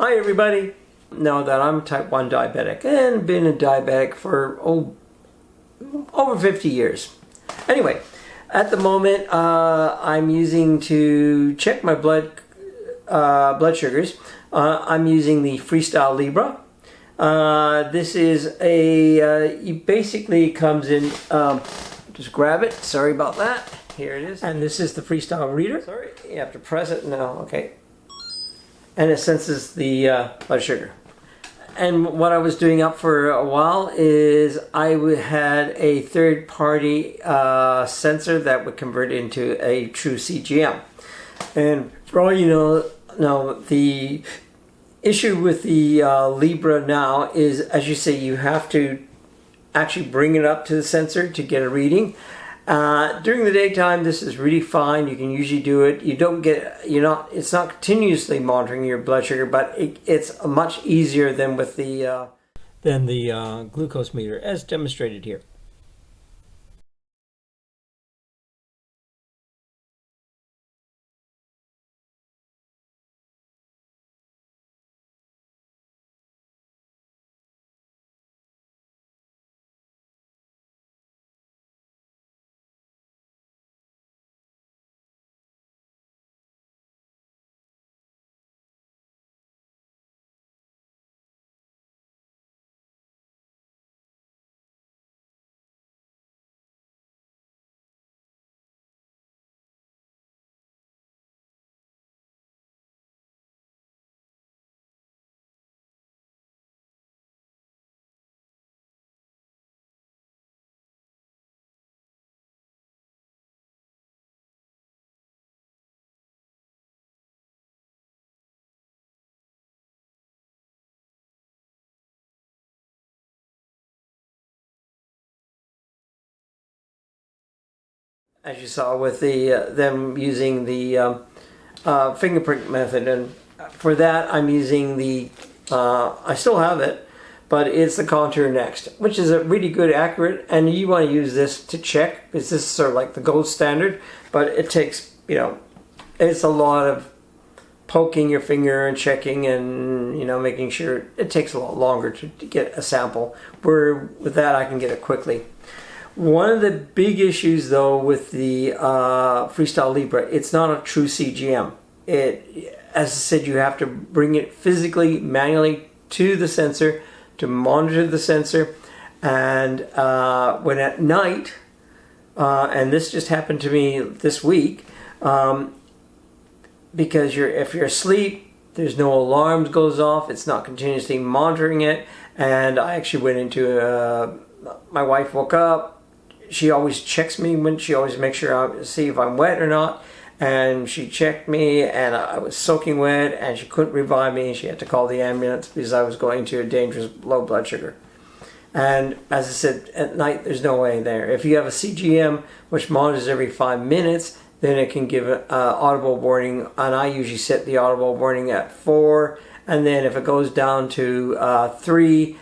Hi everybody! Know that I'm type 1 diabetic and been a diabetic for over 50 years. Anyway, at the moment I'm using to check my blood sugars. I'm using the Freestyle Libre. This is it basically comes in, just grab it, sorry about that. Here it is. And this is the Freestyle reader. Sorry, you have to press it now, okay. And it senses the blood sugar. And what I was doing up for a while is I had a third-party sensor that would convert into a true CGM. And for all you know, the issue with the Libre now is, as you say, you have to actually bring it up to the sensor to get a reading. During the daytime, this is really fine. You can usually do it. It's not continuously monitoring your blood sugar, but it's much easier than with the glucose meter, as demonstrated here. As you saw with them using the fingerprint method, and for that I'm using the I still have it, but it's the Contour Next, which is a really good, accurate, and you want to use this to check, because this is sort of like the gold standard, but it takes, it's a lot of poking your finger and checking and making sure. It takes a lot longer to get a sample, where with that I can get it quickly. One of the big issues, though, with the Freestyle Libre, it's not a true CGM. As I said, you have to bring it physically, manually to the sensor to monitor the sensor. And when at night, and this just happened to me this week, because if you're asleep, there's no alarms goes off. It's not continuously monitoring it. And I actually went into my wife woke up. She always checks me she always makes sure I see if I'm wet or not. And she checked me, and I was soaking wet, and she couldn't revive me. She had to call the ambulance because I was going to a dangerous low blood sugar. And as I said, at night there's no way there. If you have a CGM which monitors every 5 minutes, then it can give an audible warning, and I usually set the audible warning at 4, and then if it goes down to 3,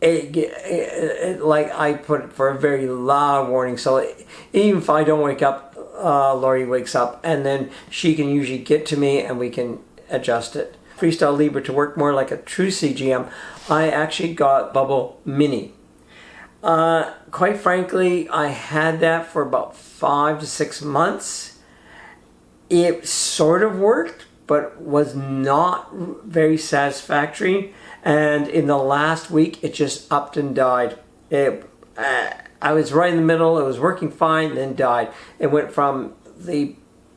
like I put it for a very loud warning, so even if I don't wake up, Laurie wakes up, and then she can usually get to me and we can adjust it. Freestyle Libre, to work more like a true CGM, I actually got Bubble Mini. Quite frankly, I had that for about 5 to 6 months. It sort of worked, but was not very satisfactory. And in the last week, it just upped and died. I was right in the middle. It was working fine, then died. It went from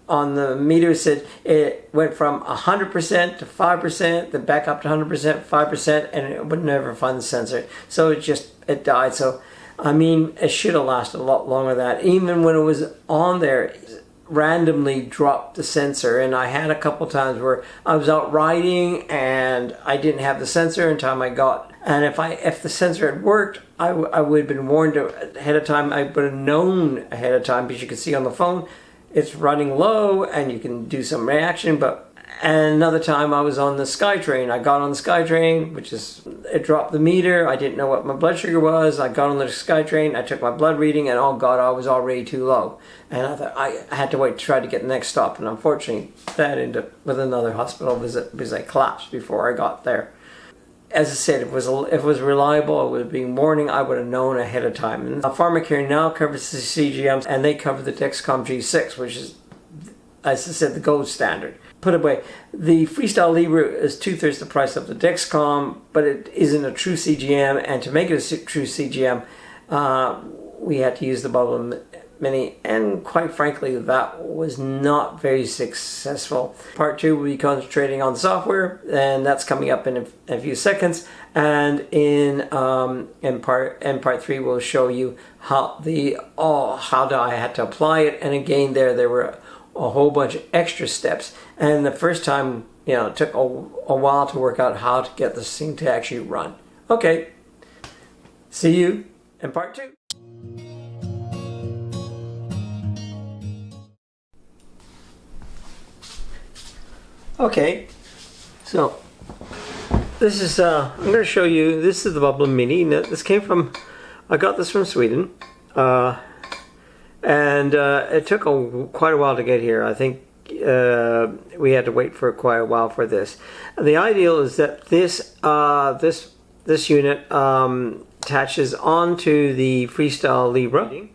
on the meter said it went from 100% to 5%, then back up to 100%, 5%, and it would never find the sensor. So it died. So, I mean, it should have lasted a lot longer than that. Even when it was on there, it randomly dropped the sensor, and I had a couple times where I was out riding and I didn't have the sensor in time I got. And if the sensor had worked, I would have been warned ahead of time. I would have known ahead of time, because you can see on the phone it's running low and you can do some reaction, but And another time I was on the SkyTrain. I got on the SkyTrain, which is, it dropped the meter. I didn't know what my blood sugar was. I got on the SkyTrain, I took my blood reading, and oh God, I was already too low. And I thought I had to wait to try to get the next stop. And unfortunately, that ended up with another hospital visit because I collapsed before I got there. As I said, if it was reliable, it would be warning, I would have known ahead of time. And Pharmacare now covers the CGMs, and they cover the Dexcom G6, which is, as I said, the gold standard. Put away, the Freestyle Libre is 2/3 the price of the Dexcom, but it isn't a true CGM, and to make it a true CGM, we had to use the Bubble Mini, and quite frankly, that was not very successful. Part 2 will be concentrating on software, and that's coming up in a few seconds. And in part 3, we'll show you how I had to apply it. And again, there were a whole bunch of extra steps. And the first time, it took a while to work out how to get this thing to actually run. Okay, see you in part 2. Okay, so this is, I'm going to show you, this is the Bubble Mini. Now, this came from, I got this from Sweden, and it took quite a while to get here. I think we had to wait for quite a while for this. And the ideal is that this unit attaches onto the Freestyle Libre,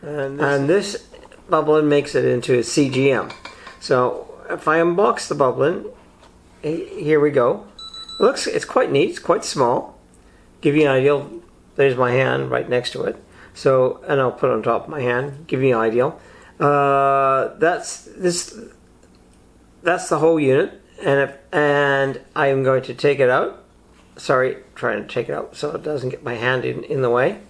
and this Bubble makes it into a CGM. So if I unbox the Bubble, here we go. It's quite neat. It's quite small. Give you an idea. There's my hand right next to it. So, and I'll put it on top of my hand. Give you an idea. That's the whole unit, and I am going to take it out. Sorry, trying to take it out so it doesn't get my hand in the way.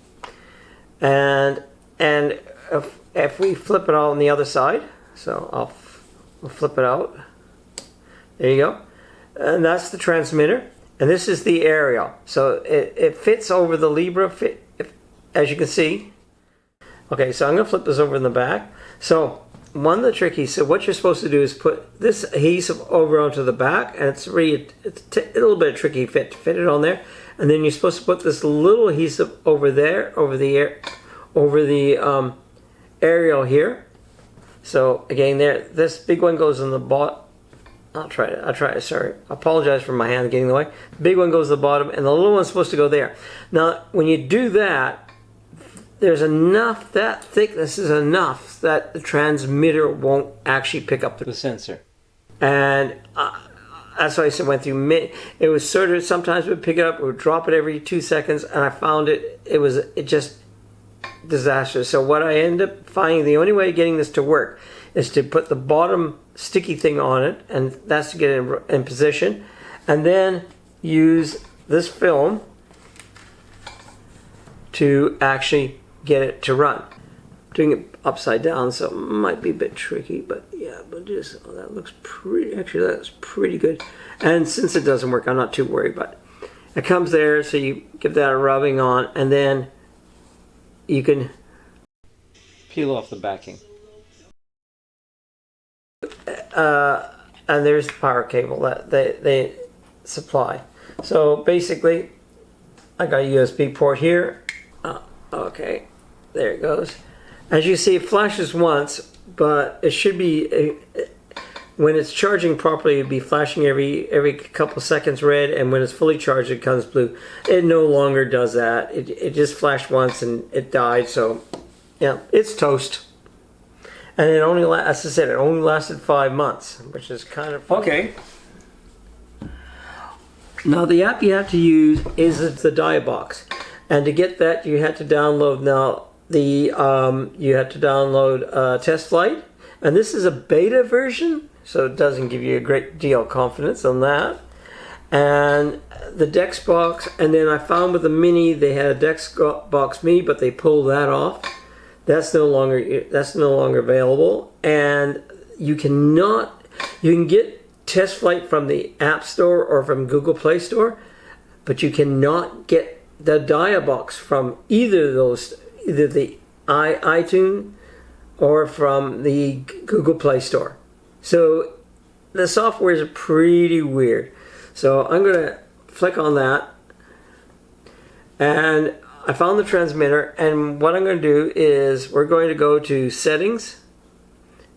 And if we flip it all on the other side, so we'll flip it out. There you go. And that's the transmitter. And this is the aerial. So it fits over the Libre, as you can see. Okay, so I'm going to flip this over in the back. So one of the trickies, so what you're supposed to do is put this adhesive over onto the back, and it's a little bit of tricky fit to fit it on there. And then you're supposed to put this little adhesive over there, over the aerial here. So again, this big one goes on the bottom. I'll try it, sorry. I apologize for my hand getting in the way. The big one goes to the bottom, and the little one's supposed to go there. Now, when you do that, there's enough, that thickness is enough that the transmitter won't actually pick up the sensor. And that's why I went through, it was sort of, sometimes it would pick it up, it would drop it every 2 seconds, and I found it just disastrous. So what I ended up finding, the only way of getting this to work is to put the bottom sticky thing on it, and that's to get it in position, and then use this film to actually get it to run. Doing it upside down, so it might be a bit tricky, but yeah, but just, that looks pretty, actually that's pretty good. And since it doesn't work, I'm not too worried, but it comes there, so you give that a rubbing on, and then you can peel off the backing. And there's the power cable that they supply. So basically, I got a USB port here. Okay, there it goes. As you see, it flashes once, but it should be, when it's charging properly, it'd be flashing every couple seconds red, and when it's fully charged, it comes blue. It no longer does that. It just flashed once and it died. So, yeah, it's toast. And it only, as I said, it only lasted 5 months, which is kind of fun. Okay. Now the app you have to use is the Diabox, and to get that you had to download you had to download Test Flight, and this is a beta version, so it doesn't give you a great deal of confidence on that. And the Dexbox, and then I found with the Mini they had a Dexbox Mini, but they pulled that off. That's no longer available, and you can get Test Flight from the App Store or from Google Play Store, but you cannot get the Diabox from either of those, either the iTunes or from the Google Play Store. So the software is pretty weird. So I'm going to flick on that, and I found the transmitter, and what I'm going to do is we're going to go to settings,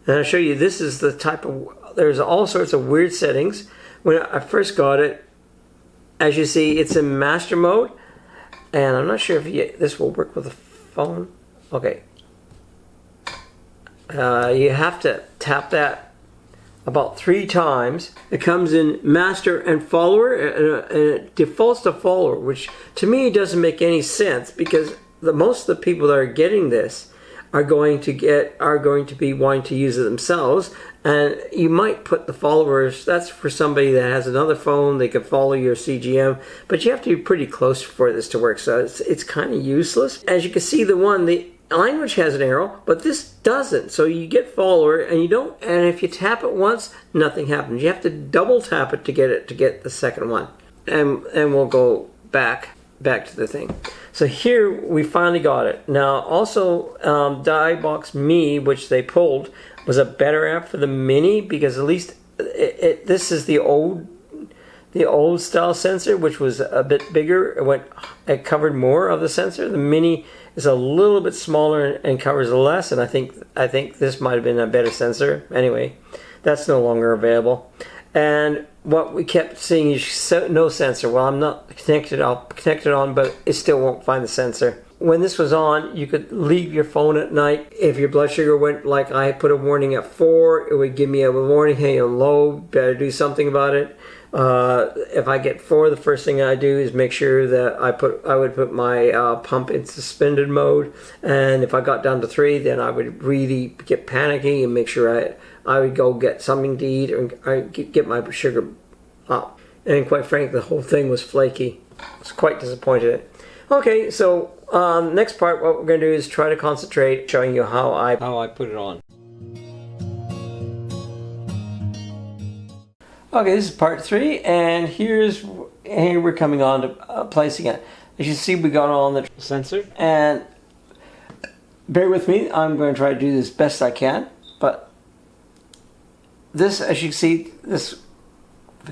and I'll show you this is the type of, there's all sorts of weird settings. When I first got it, as you see, it's in master mode, and I'm not sure if this will work with a phone. Okay. You have to tap that about 3 times. It comes in master and follower, and it defaults to follower, which to me doesn't make any sense, because most of the people that are getting this are going to be wanting to use it themselves, and you might put the followers, that's for somebody that has another phone, they can follow your CGM, but you have to be pretty close for this to work, so it's kind of useless. As you can see, the language has an arrow, but this doesn't. So you get follower, and you don't. And if you tap it once, nothing happens. You have to double tap it to get the second one. And we'll go back to the thing. So here we finally got it. Now also, Diabox Me, which they pulled, was a better app for the Mini, because at least this is the old style sensor, which was a bit bigger. It covered more of the sensor. The Mini is a little bit smaller and covers less, and I think this might have been a better sensor. Anyway, that's no longer available. And what we kept seeing is no sensor. Well, I'm not connected. I'll connect it on, but it still won't find the sensor. When this was on, you could leave your phone at night. If your blood sugar went, like I put a warning at 4, it would give me a warning, hey, you're low, better do something about it. If I get 4, the first thing I do is make sure that I would put my pump in suspended mode, and if I got down to 3, then I would really get panicky and make sure I would go get something to eat or get my sugar up. And quite frankly, the whole thing was flaky. I was quite disappointed. Okay, so next part, what we're going to do is try to concentrate showing you how I put it on. Okay, this is part 3, and here we're coming on to placing it. As you see, we got on the sensor, and bear with me, I'm going to try to do this best I can, but this, as you can see, this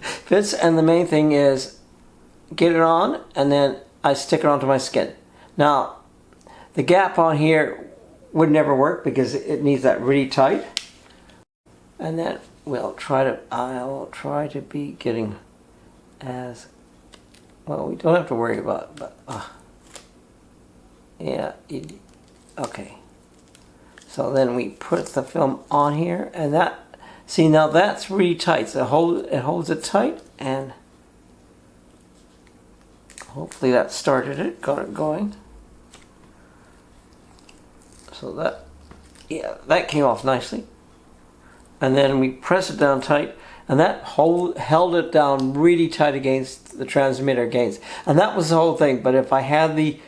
fits, and the main thing is get it on, and then I stick it onto my skin. Now, the gap on here would never work because it needs that really tight, and then I'll try to be getting as well. We don't have to worry about it, but yeah, okay. So then we put the film on here, and now that's really tight. So it holds it tight, and hopefully that started it, got it going. So that came off nicely. And then we press it down tight, and that held it down really tight against the transmitter against. And that was the whole thing. But if I had the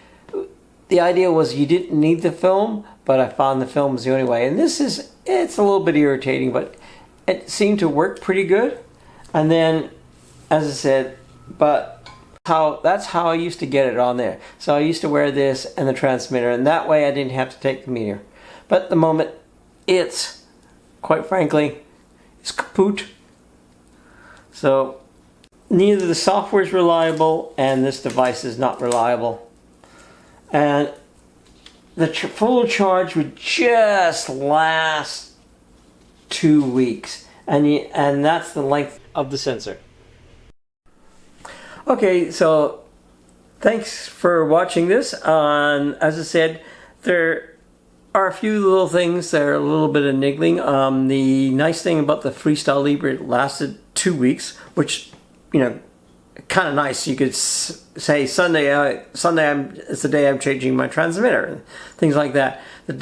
idea was you didn't need the film, but I found the film was the only way. And it's a little bit irritating, but it seemed to work pretty good. And then, as I said, that's how I used to get it on there. So I used to wear this and the transmitter, and that way I didn't have to take the meter. But at the moment, quite frankly, it's kaput. So neither the software is reliable and this device is not reliable. And the full charge would just last 2 weeks. And that's the length of the sensor. Okay, so thanks for watching this. As I said, there are a few little things that are a little bit of niggling. The nice thing about the Freestyle Libre, it lasted 2 weeks, which, kind of nice. You could say Sunday it's the day I'm changing my transmitter, and things like that. The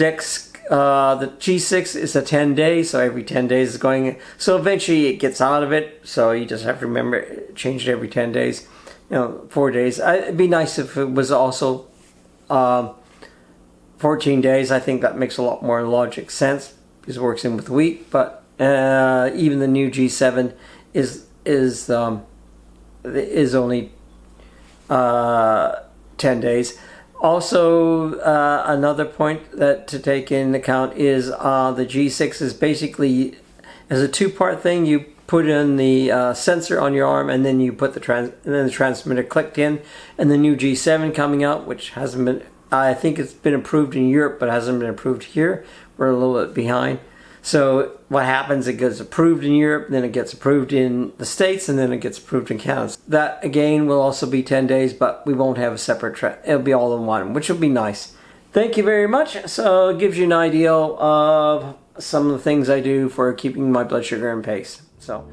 the G6 is a 10 days, so every 10 days is going. So eventually it gets out of it. So you just have to remember change it every 10 days. 4 days. It'd be nice if it was also 14 days. I think that makes a lot more logic sense because it works in with the week. But even the new G7 is only 10 days. Also, another point to take into account is the G6 is basically as a 2-part thing. You put in the sensor on your arm, and then you put the transmitter clicked in, and the new G7 coming out, which hasn't been, I think it's been approved in Europe, but hasn't been approved here. We're a little bit behind. So what happens, it gets approved in Europe, then it gets approved in the States, and then it gets approved in Canada. That again will also be 10 days, but we won't have a separate it'll be all in one, which will be nice. Thank you very much. So it gives you an idea of some of the things I do for keeping my blood sugar in pace. So